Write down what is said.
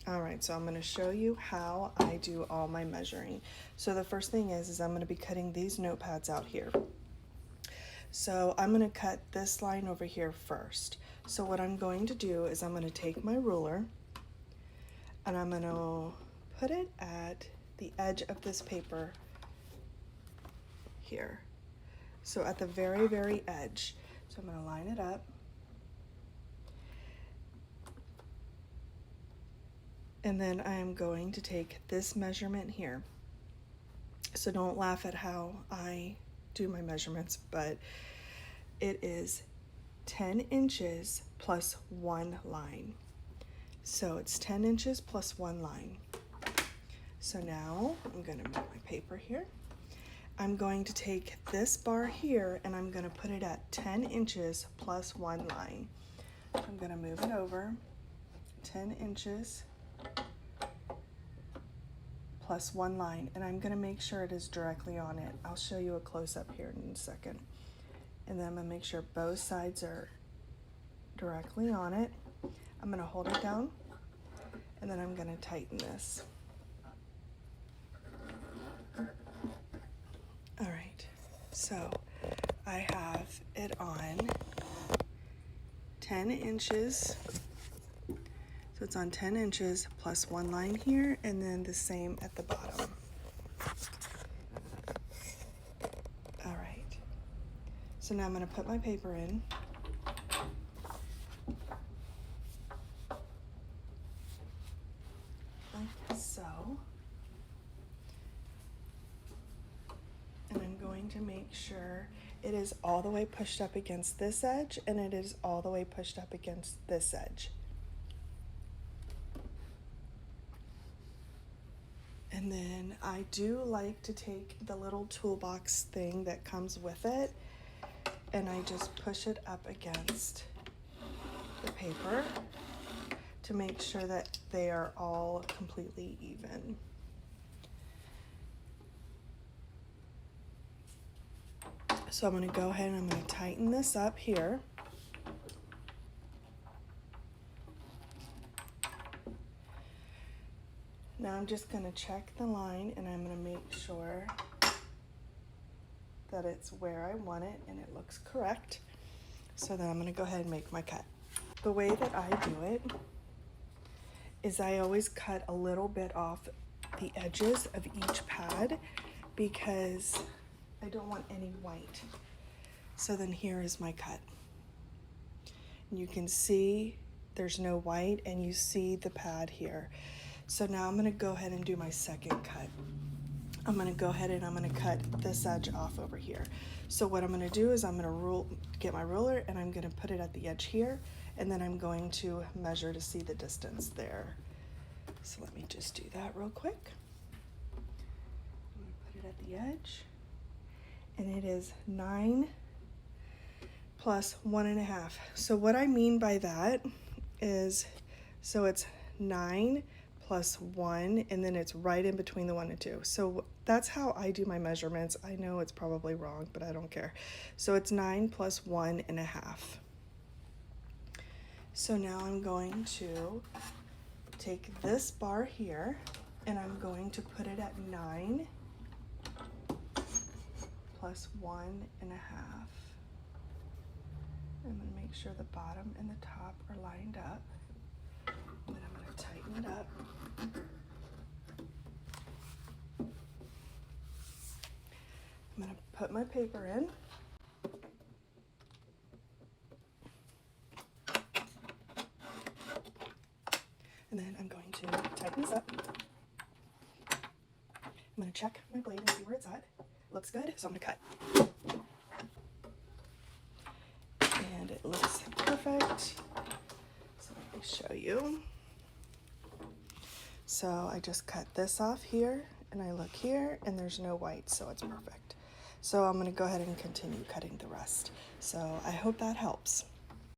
All right, so I'm going to show you how I do all my measuring. So the first thing is I'm going to be cutting these notepads out here. So I'm going to cut this line over here first. So what I'm going to do is I'm going to take my ruler and I'm going to put it at the edge of this paper here. So at the very, very edge. So I'm going to line it up. And then I am going to take this measurement here. So don't laugh at how I do my measurements, but it is 10 inches plus 1 line. So it's 10 inches plus 1 line. So now I'm going to move my paper here. I'm going to take this bar here and I'm going to put it at 10 inches plus 1 line. I'm going to move it over 10 inches plus 1 line, and I'm going to make sure it is directly on it. I'll show you a close-up here in a second. And then I'm going to make sure both sides are directly on it. I'm going to hold it down, and then I'm going to tighten this. All right, so I have it on 10 inches. So it's on 10 inches plus 1 line here, and then the same at the bottom. All right. So now I'm going to put my paper in. Like so. And I'm going to make sure it is all the way pushed up against this edge, and it is all the way pushed up against this edge. And then I do like to take the little toolbox thing that comes with it, and I just push it up against the paper to make sure that they are all completely even. So I'm going to go ahead and I'm going to tighten this up here. Now I'm just going to check the line, and I'm going to make sure that it's where I want it and it looks correct. So then I'm going to go ahead and make my cut. The way that I do it is I always cut a little bit off the edges of each pad because I don't want any white. So then here is my cut. And you can see there's no white, and you see the pad here. So now I'm going to go ahead and do my second cut. I'm going to go ahead and I'm going to cut this edge off over here. So what I'm going to do is I'm going to get my ruler, and I'm going to put it at the edge here, and then I'm going to measure to see the distance there. So let me just do that real quick. I'm going to put it at the edge, and it is 9 plus 1.5. So what I mean by that is, so it's 9 plus 1, and then it's right in between the 1 and 2. So that's how I do my measurements. I know it's probably wrong, but I don't care. So it's 9 plus 1.5. So now I'm going to take this bar here, and I'm going to put it at 9 plus 1.5. I'm going to make sure the bottom and the top are lined up. And then I'm going to tighten it up. I'm going to put my paper in. And then I'm going to tighten this up. I'm going to check my blade and see where it's at. Looks good, so I'm going to cut. And it looks perfect. So let me show you. So I just cut this off here, and I look here, and there's no white, so it's perfect. So I'm going to go ahead and continue cutting the rest. So I hope that helps.